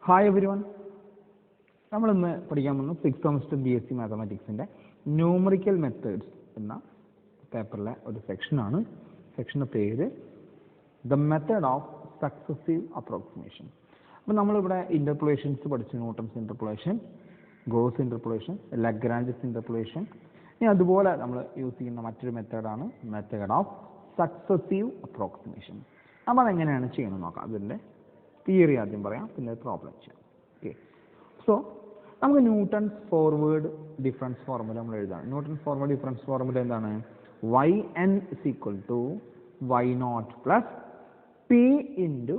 Hi everyone. നമ്മൾ ഇന്ന് പഠിക്കാൻ പോകുന്ന 6th semester BSc മാത്തമാറ്റിക്സിന്റെ ന്യൂമറിക്കൽ മെത്തേഡ്സ് എന്ന പേപ്പറിലെ ഒരു സെക്ഷനാണ്. സെക്ഷന്റെ പേര് the method of successive approximation. അപ്പോൾ നമ്മളിവിടെ ഇന്റർപോളേഷൻസ് പഠിച്ചു. Newton's interpolation, Gauss interpolation, Lagrange's interpolation. ഇനി അതുപോലെ നമ്മൾ യൂസ് ചെയ്യുന്ന മറ്റൊരു മെത്തേഡാണ് മെത്തേഡ് ഓഫ് സക്സസീവ് അപ്രോക്സിമേഷൻ. അപ്പോൾ അതെങ്ങനെയാണ് ചെയ്യണമെന്ന് നോക്കാം. അതിൻ്റെ തിയറി ആദ്യം പറയാം, പിന്നെ പ്രോബ്ലം ചെയ്യാം. ഓക്കെ, സോ നമുക്ക് ന്യൂട്ടൺസ് ഫോർവേഡ് ഡിഫറൻസ് ഫോർമുല നമ്മൾ എഴുതാം. ന്യൂട്ടൺസ് ഫോർവേഡ് ഡിഫറൻസ് ഫോർമുല എന്താണ്? Y N is equal to Y naught plus P into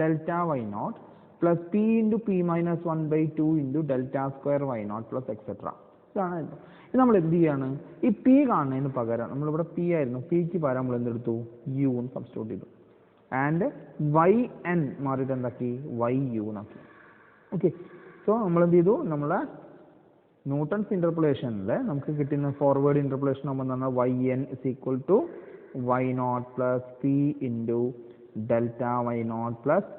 delta Y naught plus P into P minus 1/2 into delta square Y naught plus etcetera. ഇതാണ്. ഇത് നമ്മൾ എന്ത് ചെയ്യാണ്? ഈ P കാണുന്നതിന് പകരം നമ്മളിവിടെ പി ആയിരുന്നു, പിക്ക് പകരം നമ്മൾ എന്തെടുത്തു? യു എന്ന് സബ്സ്റ്റിറ്റ്യൂട്ട് ചെയ്തു. ആൻഡ് വൈ എൻ മാറിയിട്ട് എന്താക്കി? വൈ യു എന്നാക്കി. ഓക്കെ, സോ നമ്മൾ എന്ത് ചെയ്തു? നമ്മളെ ന്യൂട്ടൺസ് ഇന്റർപോളേഷനിൽ നമുക്ക് കിട്ടുന്ന ഫോർവേഡ് ഇന്റർപോളേഷൻ ആകുമ്പോൾ എന്താണ്? Y N is equal to Y naught plus P into delta Y naught plus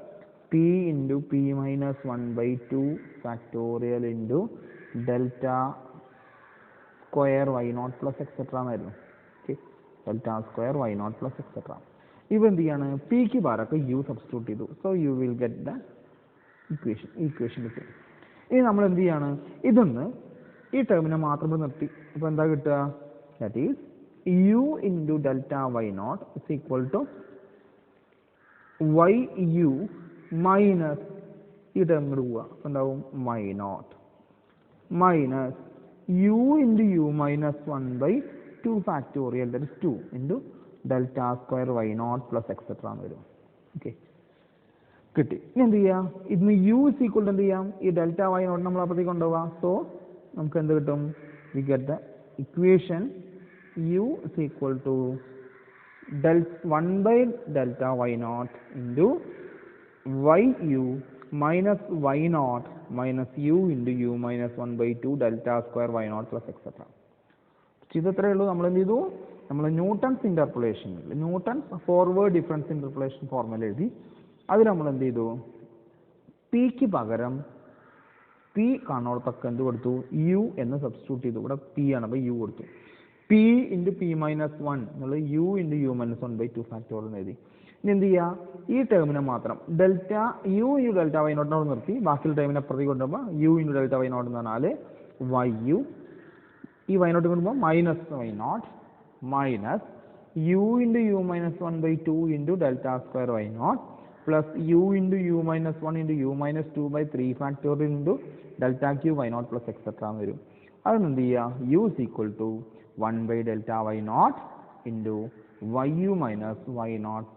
P into P minus 1/2 factorial into delta square Y naught plus etcetera എന്നായിരുന്നു. Okay, delta square Y naught plus etcetera. ഇവ എന്ത് ചെയ്യാണ്? പിക്ക് പകരമൊക്കെ u substitute ചെയ്തു. So you will get the equation കിട്ടും. ഇനി നമ്മൾ എന്ത് ചെയ്യാണ്? ഇതൊന്ന് ഈ ടേമിനെ മാത്രം നിർത്തി. അപ്പോൾ എന്താ കിട്ടുക? That is U into delta Y naught is equal to Y U minus ഈ ടേം ഇങ്ങോട്ട് പോവുക. അപ്പോൾ എന്താവും? Y naught minus U into U minus 1/2 factorial that is 2 into delta square Y naught plus etcetera എന്ന് വരും. Okay, കിട്ടി. ഇനി എന്ത് ചെയ്യാം? ഇതിന് യു ഇസ് ഈക്വൽ ടു എന്ത് ചെയ്യാം? ഈ ഡെൽറ്റ വൈ നോട്ട് നമ്മൾ അപ്പുറത്തേക്ക് കൊണ്ടുപോകാം. സോ നമുക്ക് എന്ത് കിട്ടും? We get the equation U is equal to 1/delta y naught into y u minus y naught minus u into u minus 1/2 delta square y naught plus etc. ഇതത്രേ ഉള്ളൂ. നമ്മൾ എന്ത് ചെയ്തു? നമ്മൾ ന്യൂട്ടൺസ് ഇന്റർപോളേഷനിൽ Newton's forward difference interpolation formula എഴുതി. അതിൽ നമ്മൾ എന്ത് ചെയ്തു? പിക്ക് പകരം പി കാണുന്നതൊക്കെ എന്ത് കൊടുത്തു? യു എന്ന് സബ്സ്റ്റിറ്റ്യൂട്ട് ചെയ്തു. ഇവിടെ പി ആണ്, അപ്പോൾ യു കൊടുത്തു. പി ഇൻറ്റു പി മൈനസ് 1 എന്നുള്ളത് u into U minus 1/2 factorial എഴുതി. ഇനി എന്ത് ചെയ്യുക? ഈ ടേമിനെ മാത്രം delta u into delta y നോട്ടിനോട് നിർത്തി ബാക്കിയുള്ള ടേമിനെ അപ്പുറത്തേക്ക് കൊണ്ടുപോകുമ്പോൾ u into delta Y naught എന്ന് പറഞ്ഞാൽ വൈ യു, ഈ വൈ നോട്ട് കൊണ്ടുപോകുമ്പോൾ minus y naught minus U into U minus 1/2 into delta square Y naught plus u into U minus 1 into U minus 2/3 factorial into delta cube Y naught plus etcetera എന്ന് വരും. അതൊന്ന് എന്ത് ചെയ്യുക? U is equal to 1/delta y naught into yu minus y naught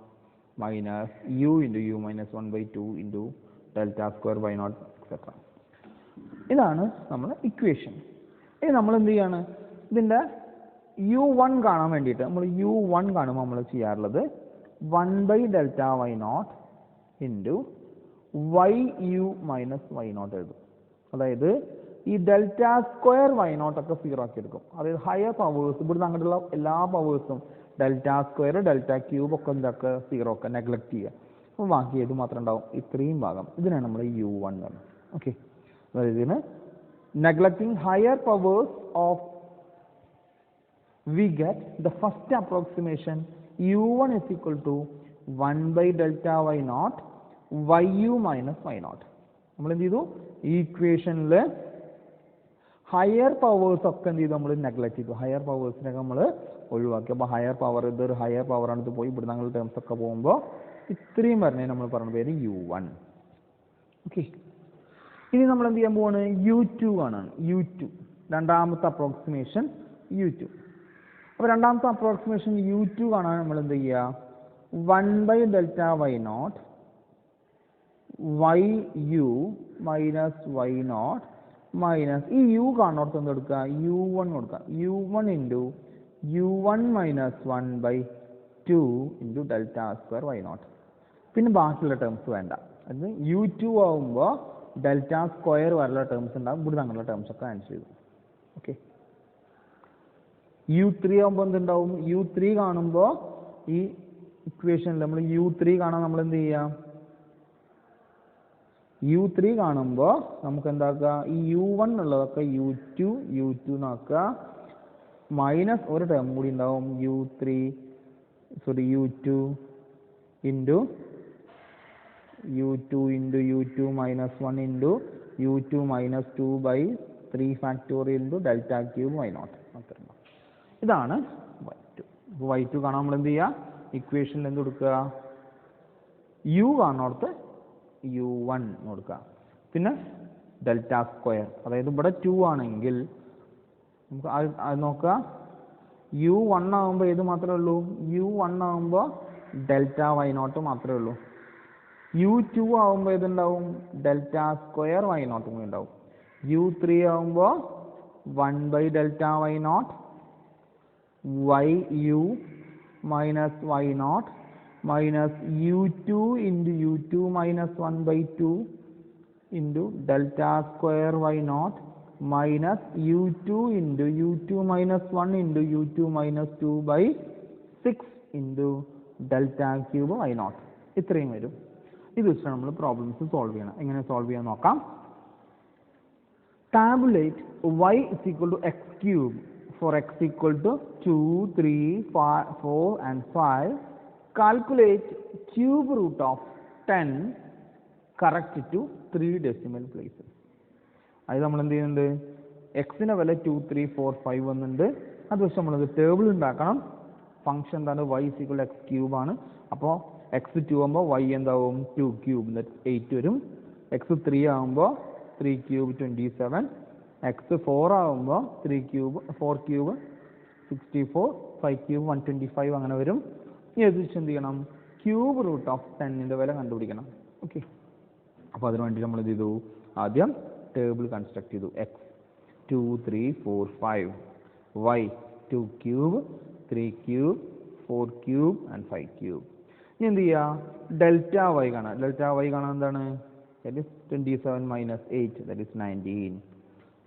minus u into u minus 1/2 into delta square y naught etc. ഇതാണ് നമ്മുടെ equation. ഇനി നമ്മൾ എന്ത് ചെയ്യാണ്? ഇതിൻ്റെ u1 കാണാൻ വേണ്ടിയിട്ട് നമ്മൾ u1 കാണുമ്പോൾ നമ്മൾ ചെയ്യാറുള്ളത് 1/delta y naught into yu minus y naught എഴുതും. അതായത് ഈ ഡെൽറ്റ സ്ക്വയർ വൈ നോട്ട് ഒക്കെ 0 ആക്കി എടുക്കും. അതായത് ഹയർ പവേഴ്സ് ഇവിടുന്ന് അങ്ങോട്ടുള്ള എല്ലാ പവേഴ്സും ഡെൽറ്റ സ്ക്വയർ ഡെൽറ്റ ക്യൂബ് ഒക്കെ എന്താക്കുക? 0 ഒക്കെ നെഗ്ലക്ട് ചെയ്യുക. അപ്പോൾ ബാക്കി ഏത് മാത്രം ഉണ്ടാവും? ഇത്രയും ഭാഗം. ഇതിനാണ് നമ്മൾ u1 എന്ന്. ഓക്കെ, അതായത് ഇതിന് neglecting higher powers of V get the first approximation u1 is equal to 1/delta y naught yu minus y naught. നമ്മൾ എന്ത് ചെയ്തു? ഈ ഇക്വേഷനിൽ ഹയർ പവേഴ്സ് ഒക്കെ എന്ത് ചെയ്തു? നമ്മൾ നെഗ്ലക്ട് ചെയ്തു. ഹയർ പവേഴ്സിനൊക്കെ നമ്മൾ ഒഴിവാക്കി. അപ്പോൾ ഹയർ പവർ, ഇതൊരു ഹയർ പവറാണ്, ഇത് പോയി ഇവിടെ ഞങ്ങൾ ടേംസ് ഒക്കെ പോകുമ്പോൾ ഇത്രയും പറഞ്ഞാൽ നമ്മൾ പറഞ്ഞ പേര് u1. ഓക്കെ, ഇനി നമ്മൾ എന്ത് ചെയ്യാൻ പോവാണ്? u2 ആണ്. u2 രണ്ടാമത്തെ അപ്രോക്സിമേഷൻ u2. അപ്പോൾ രണ്ടാമത്തെ അപ്രോക്സിമേഷൻ u2 കാണാൻ നമ്മൾ എന്ത് ചെയ്യുക? 1/delta y naught yu minus y naught minus ഈ യു കാണുന്നോടത്ത് എന്ത് കൊടുക്കുക? u1 കൊടുക്കുക. u1 into u1 minus 1/2 into delta square Y naught. പിന്നെ ബാക്കിയുള്ള ടേംസ് വേണ്ട. അത് u2 ആകുമ്പോൾ ഡെൽറ്റ സ്ക്വയർ വരെയുള്ള ടേംസ് ഉണ്ടാകും. ഇവിടെ അങ്ങനെയുള്ള ടേംസ് ഒക്കെ ആൻസർ ചെയ്തു. ഓക്കെ, u3 ആകുമ്പോൾ എന്തുണ്ടാവും? u3 കാണുമ്പോൾ ഈ ഇക്വേഷനിൽ നമ്മൾ u3 കാണാൻ നമ്മൾ എന്ത് ചെയ്യാം? u3 കാണുമ്പോൾ നമുക്ക് എന്താക്കുക, ഈ u1 ഉള്ളതൊക്കെ u2 എന്നാക്കുക, മൈനസ് ഒരു ടേം കൂടി ഉണ്ടാവും u2 into u2 minus 1 into u2 minus 2/3 factorial into delta cube y0. ഇതാണ് y2. അപ്പോൾ y2 കാണാൻ നമ്മൾ എന്ത് ചെയ്യുക, ഇക്വേഷനിൽ എന്ത് കൊടുക്കുക, u കാണുന്നിടത്ത് u1 കൊടുക്കുക. പിന്നെ ഡെൽറ്റ സ്ക്വയർ, അതായത് ഇവിടെ 2 ആണെങ്കിൽ നമുക്ക് അത് നോക്കുക, u1 ആകുമ്പോൾ ഏത് മാത്രമേ ഉള്ളൂ, u1 ആകുമ്പോൾ ഡെൽറ്റ y0 മാത്രമേ ഉള്ളൂ. u2 ആകുമ്പോൾ ഏതുണ്ടാവും, ഡെൽറ്റ സ്ക്വയർ y0 കൂടി ഉണ്ടാവും. u3 ആകുമ്പോൾ 1/ഡെൽറ്റ y0 yu minus y0 minus u2 into u2 minus 1/2 into delta square y0 minus u2 into u2 minus 1 into u2 minus 2/6 into delta cube y0. ഇത്രയും വരും. ഇത് വെച്ചാണ് നമ്മൾ പ്രോബ്ലംസ് സോൾവ് ചെയ്യണം. എങ്ങനെ സോൾവ് ചെയ്യാൻ നോക്കാം. Tabulate y is equal to x cube for x equal to 2, 3, 4 and 5. Calculate cube root of 10 correct to 3 decimal places. അത് നമ്മൾ എന്ത് ചെയ്യുന്നുണ്ട്, എക്സിൻ്റെ വില 2, 3, 4, 5 വന്നിട്ടുണ്ട്. അത് വെച്ച് നമ്മളത് ടേബിൾ ഉണ്ടാക്കണം. ഫംഗ്ഷൻ എന്താണ്, y is equal to x cube ആണ്. അപ്പോൾ x2 ആകുമ്പോൾ y എന്താവും, 2 ക്യൂബ് 8 വരും. x3 ആകുമ്പോൾ 3 ക്യൂബ് 27, x4 ആകുമ്പോൾ 4 ക്യൂബ് 64, 5 ക്യൂബ് 125 അങ്ങനെ വരും. ഇനി അത് വെച്ച് എന്ത് ചെയ്യണം, ക്യൂബ് റൂട്ട് ഓഫ് 10ൻ്റെ വില കണ്ടുപിടിക്കണം. ഓക്കെ, അപ്പോൾ അതിന് വേണ്ടി നമ്മൾ എന്ത് ചെയ്തു, ആദ്യം ടേബിൾ കൺസ്ട്രക്ട് ചെയ്തു. x 2, 3, 4, 5, y 2 cube 3 cube 4 cube and 5 cube. ഇനി എന്ത് ചെയ്യുക, ഡെൽറ്റ y കാണാം. ഡെൽറ്റ y കാണാൻ എന്താണ്, that is 27 minus 8, that is 19,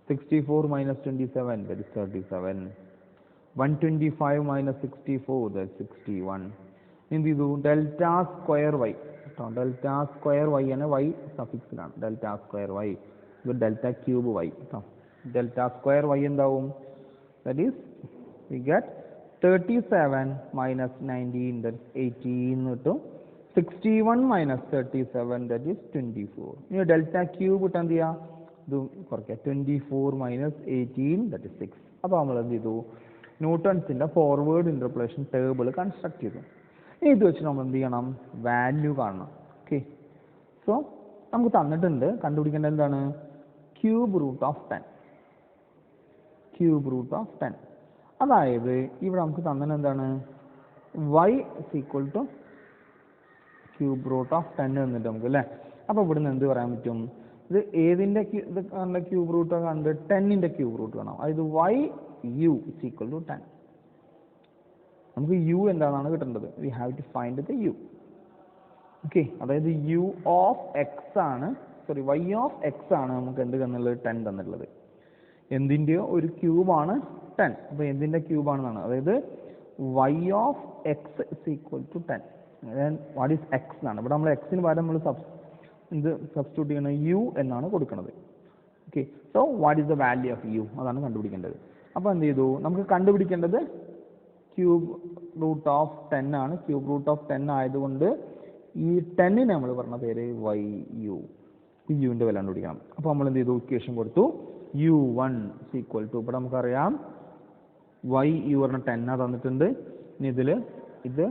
64 minus 27, that is 37, 125 minus 64, that is 61. എന്ത് ചെയ്തു, ഡെൽറ്റ സ്ക്വയർ y കേട്ടോ, ഡെൽറ്റ സ്ക്വയർ y ആണ്, y സഫിക്സിലാണ്, ഡെൽറ്റ സ്ക്വയർ y, ഇത് ഡെൽറ്റ ക്യൂബ് y കേട്ടോ. ഡെൽറ്റ സ്ക്വയർ y എന്താവും, that is we get 37 minus 19, that is 18 കിട്ടും. 61 minus 37, that is 24. ഇനി delta cube കിട്ടാൻ എന്ത് ചെയ്യുക, ഇത് കുറയ്ക്കുക, 24 minus 18, that is 6. അപ്പോൾ നമ്മൾ എന്ത് ചെയ്തു, ന്യൂട്ടൺസിൻ്റെ ഫോർവേഡ് ഇൻ്റർപോളേഷൻ ടേബിൾ കൺസ്ട്രക്ട് ചെയ്തു. ഇനി ഇത് വെച്ച് നമ്മൾ എന്ത് ചെയ്യണം, വാല്യൂ കാണണം. ഓക്കെ, സോ നമുക്ക് തന്നിട്ടുണ്ട്, കണ്ടുപിടിക്കേണ്ടത് എന്താണ്, cube root of 10. Cube root of 10, അതായത് ഇവിടെ നമുക്ക് തന്നത് എന്താണ്, y is equal to cube root of 10 എന്നിട്ട് നമുക്ക് അല്ലേ. അപ്പോൾ ഇവിടുന്ന് എന്ത് പറയാൻ പറ്റും, ഇത് ഏതിൻ്റെ ഇത് കണ്ട ക്യൂബ് റൂട്ട് കണ്ട് 10ൻ്റെ ക്യൂബ് റൂട്ട് വേണം. അതായത് yu is equal to 10. നമുക്ക് u എന്താണെന്നാണ് കിട്ടേണ്ടത്, we have to find the u. Okay, അതായത് u ഓഫ് എക്സ് ആണ്, സോറി y ഓഫ് എക്സ് ആണ് നമുക്ക് എന്ത് തന്നുള്ളത്, 10 തന്നിട്ടുള്ളത്. എന്തിൻ്റെയോ ഒരു ക്യൂബാണ് 10. അപ്പോൾ എന്തിൻ്റെ ക്യൂബാണെന്നാണ്, അതായത് y of X is equal to 10. What is X എന്നാണ്. ഇവിടെ നമ്മൾ എക്സിന് പകരം നമ്മൾ സബ്സ്റ്റിറ്റ്യൂട്ട് ചെയ്യണത് u എന്നാണ് കൊടുക്കുന്നത്. Okay, so what is the value of u, അതാണ് കണ്ടുപിടിക്കേണ്ടത്. അപ്പോൾ എന്ത് ചെയ്തു, നമുക്ക് കണ്ടുപിടിക്കേണ്ടത് ക്യൂബ് റൂട്ട് ഓഫ് 10 ആണ്. ക്യൂബ് റൂട്ട് ഓഫ് 10 ആയതുകൊണ്ട് ഈ 10നെ നമ്മൾ പറഞ്ഞ പേര് yu, യുവിൻ്റെ വില കണ്ടുപിടിക്കണം. അപ്പോൾ നമ്മൾ എന്ത് ചെയ്തു, ഇക്വേഷൻ കൊടുത്തു, u1 is equal to, ഇവിടെ നമുക്കറിയാം yu പറഞ്ഞ 10 തന്നിട്ടുണ്ട്. ഇനി ഇതിൽ ഇത്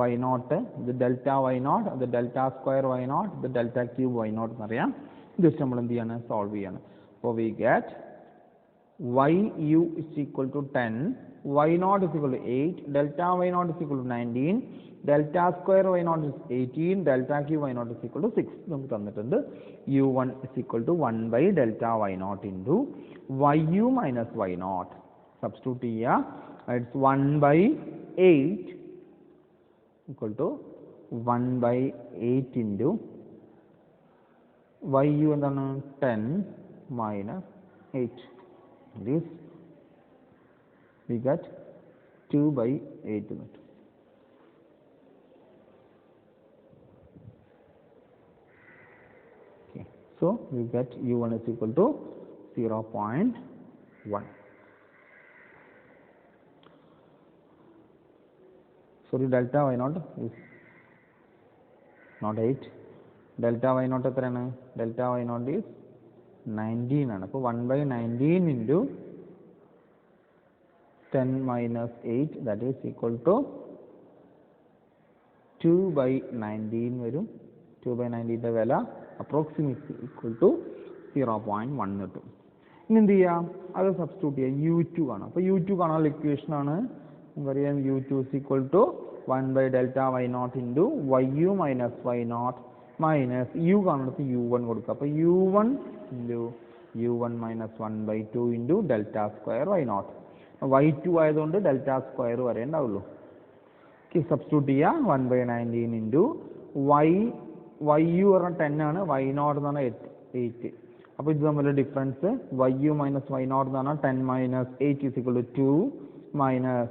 y0, ഇത് ഡെൽറ്റ y0, ഇത് ഡെൽറ്റ സ്ക്വയർ y0, ഇത് ഡെൽറ്റ ക്യൂബ് y0 എന്നറിയാം. ഇത് വെച്ച് നമ്മൾ എന്ത് ചെയ്യാണ്, സോൾവ് ചെയ്യാണ്. അപ്പോൾ we get yu is equal to 10, y0 is equal to 8, delta y0 is equal to 19, delta square y0 is 18, delta cube y0 is equal to 6. നമുക്ക് തന്നിട്ടുണ്ട്. u1 is equal to 1 by delta y0 into yu minus y0. Substitute ചെയ്യുക, it's 1 by 8 equal to 1 by 8 into yu എന്താണ്, 10 minus 8. This we get 2 by 8 എന്ന് കിട്ടും. Okay. So we get u1 is equal to 0.1. Sorry, delta y naught is not 8. Delta y naught എത്രയാണ്? Delta y naught is 19 ആണ്. അപ്പോൾ 1/19 into 10 minus 8, that is equal to 2/19 വരും. 2/19 വില approximately equal to 0.1 കിട്ടും. ഇനി എന്ത് ചെയ്യാം? അത് സബ്സ്റ്റിറ്റ്യൂട്ട് ചെയ്യാം. u2 ആണ്. അപ്പോൾ u2 കാണാനുള്ള ഇക്വേഷൻ ആണ് നമുക്കറിയാം u2 is equal to 1/delta y naught into yu minus y naught minus u കാണുന്നത് u1 കൊടുക്കുക. അപ്പോൾ u1 into u1 minus 1/2 into delta square y naught. y2 ആയതുകൊണ്ട് ഡെൽറ്റ സ്ക്വയർ വരെ ഉണ്ടാവുള്ളൂ. സബ്സ്റ്റിറ്റ്യൂട്ട് ചെയ്യുക. 1/19 into yu പറഞ്ഞാൽ 10 ആണ്, y naught എന്ന് പറഞ്ഞാൽ 8. അപ്പോൾ ഇത് തമ്മിലുള്ള difference yu minus y naught എന്ന് പറഞ്ഞാൽ 10 minus 8 is equal to 2 minus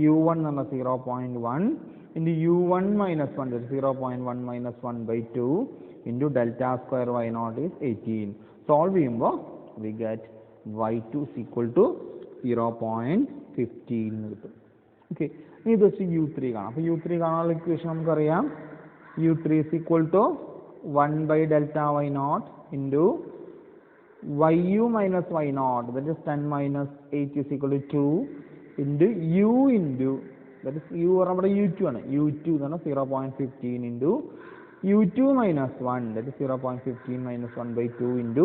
u1 എന്ന് പറഞ്ഞാൽ 0.1 into u1 minus 1, 0.1 minus 1/2 into delta square y naught is 18. Solve ചെയ്യുമ്പോൾ we get y2 is equal to 0.15 എന്ന് കിട്ടും. ഓക്കെ, ഇനി ഇത് വെച്ച് u3 കാണാം. അപ്പോൾ u3 കാണാനുള്ള ഇക്വേഷൻ നമുക്കറിയാം. u3 is equal to 1/delta y naught into yu minus y naught, that is 10 minus 8 is equal to 2 into u into, that is u നമ്മുടെ u2 ആണ്. u2 എന്ന് പറഞ്ഞാൽ 0.15 into u2 minus 1, that is 0.15 minus 1/2 into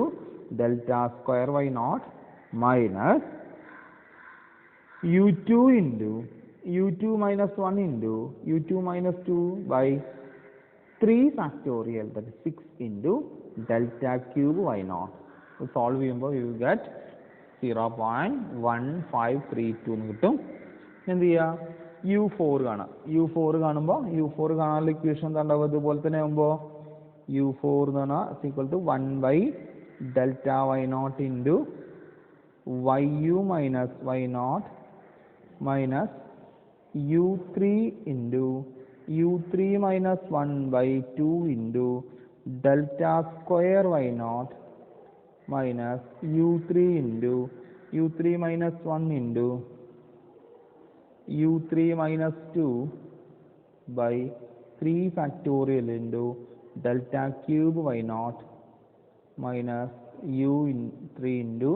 delta square y naught minus u2 into u2 minus 1 into u2 minus 2 by 3 factorial, that is 6 into delta cube y naught. So solve ചെയ്യുമ്പോൾ you get 0.1532 എന്ന് കിട്ടും. എന്ത് ചെയ്യുക? u4 കാണാം. u4 കാണുമ്പോൾ u4 കാണാനുള്ള equation എന്താ ഉണ്ടാവുക? ഇതുപോലെ തന്നെ ആകുമ്പോൾ u4 എന്ന് പറഞ്ഞാൽ equal to 1/delta y naught into yu minus y naught minus u3 into u3 minus 1/2 into delta square y naught minus u3 into u3 minus 1 into u3 minus 2 by 3 factorial into delta cube y naught minus u3 into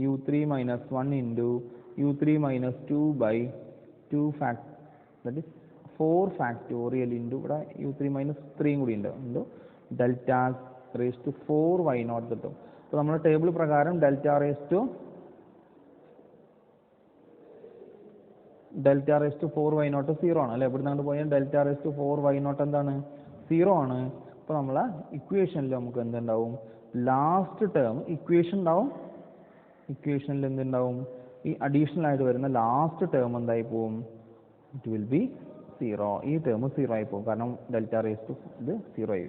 u3 minus 1 into u3 minus 2 by 2 fact, that is 4 factorial into ഇവിടെ u3 minus 3 കൂടി ഉണ്ട് into delta raised to 4 y naught കിട്ടും. അപ്പോൾ നമ്മുടെ table പ്രകാരം delta raised to 4 y naught 0 ആണ് അല്ലേ? ഇവിടെ നിന്ന് പോയാൽ delta raised to 4 y naught എന്താണ്? 0 ആണ്. അപ്പോൾ നമ്മളെ ഇക്വേഷനിൽ നമുക്ക് എന്തുണ്ടാവും? ലാസ്റ്റ് ടേം ഇക്വേഷൻ ഉണ്ടാവും. ഇക്വേഷനിൽ എന്തുണ്ടാവും? ഈ അഡീഷണൽ ആയിട്ട് വരുന്ന ലാസ്റ്റ് ടേം എന്തായി പോവും? It will be 0. ഈ ടേം 0 ആയി പോകും, കാരണം ഡെൽറ്റ റേസ് ടു ഇത് 0 ആയി.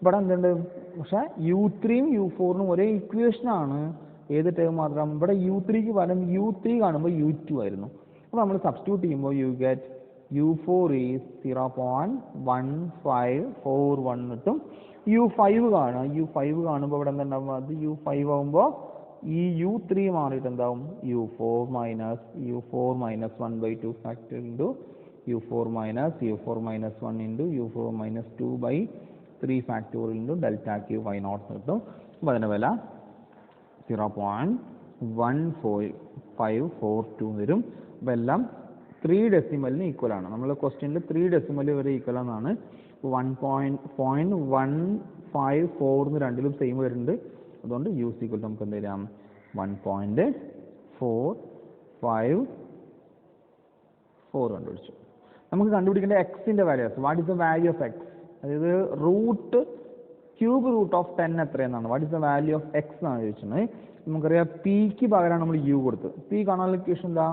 ഇവിടെ എന്തുണ്ട്? പക്ഷേ u3യും u4നും ഒരേ ഇക്വേഷനാണ്. ഏത് ടേം മാത്രം? ഇവിടെ u3ക്ക് പകരം u3 കാണുമ്പോൾ u2 ആയിരുന്നു. അപ്പോൾ നമ്മൾ സബ്സ്റ്റിറ്റ്യൂട്ട് ചെയ്യുമ്പോൾ യു ഗെറ്റ് u4 ഈസ് 0.1541 കിട്ടും. u5 കാണുക. u5 കാണുമ്പോൾ ഇവിടെ എന്തുണ്ടാവും? അത് u5 ആകുമ്പോൾ ഈ u3 മാറിയിട്ട് എന്താവും? u4 minus 1/2 factor into u4 minus 1 into u4 minus 2 by 3 factorial into delta cube y naught കിട്ടും. അപ്പോൾ അതിൻ്റെ വില 0.1542 വരും. അപ്പോൾ എല്ലാം 3 ഡെസിമലിന് ഈക്വൽ ആണ്. നമ്മൾ ക്വസ്റ്റ്യനിൽ 3 ഡെസിമൽ വരെ ഈക്വൽ എന്നാണ്. 1.154 എന്ന് രണ്ടിലും സെയിം വരുന്നുണ്ട്. അതുകൊണ്ട് യൂസ് ഈക്വൽ നമുക്ക് എന്ത് ചെയ്യാം? 1.454 കണ്ടുപിടിച്ചു. നമുക്ക് കണ്ടുപിടിക്കേണ്ട എക്സിൻ്റെ values. What is the value of x? അതായത് ക്യൂബ് റൂട്ട് ഓഫ് 10 എത്രയെന്നാണ്. What is the value of x എന്നാണ് ചോദിച്ചത്. നമുക്കറിയാം പിക്ക് പകരമാണ് നമ്മൾ യു കൊടുത്തത്. പി കാണാനുള്ള ഇക്വേഷൻ എന്താ?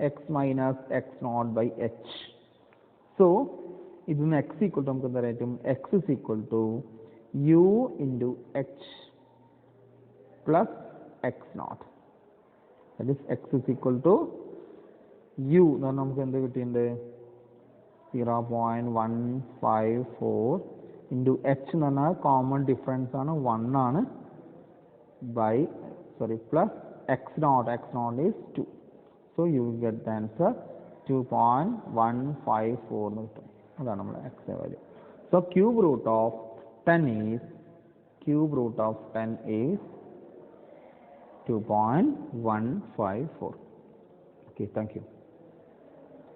X minus X naught by H. So ഇതിന് എക്സ് ഈക്വൽ ടു നമുക്ക് എന്താ പറയാം? X is equal to U into H plus X naught. That is X is equal to U എന്ന് പറഞ്ഞാൽ നമുക്ക് എന്ത് കിട്ടിയിട്ടുണ്ട്? 0.154 ഇൻറ്റു എച്ച് എന്ന് പറഞ്ഞാൽ കോമൺ ഡിഫറൻസ് ആണ് 1 ആണ്. by plus x naught is 2. So you will get the answer 2.154 എന്ന് കിട്ടും. അതാണ് നമ്മുടെ x value. So cube root of 10 is 2.154. Okay, thank you.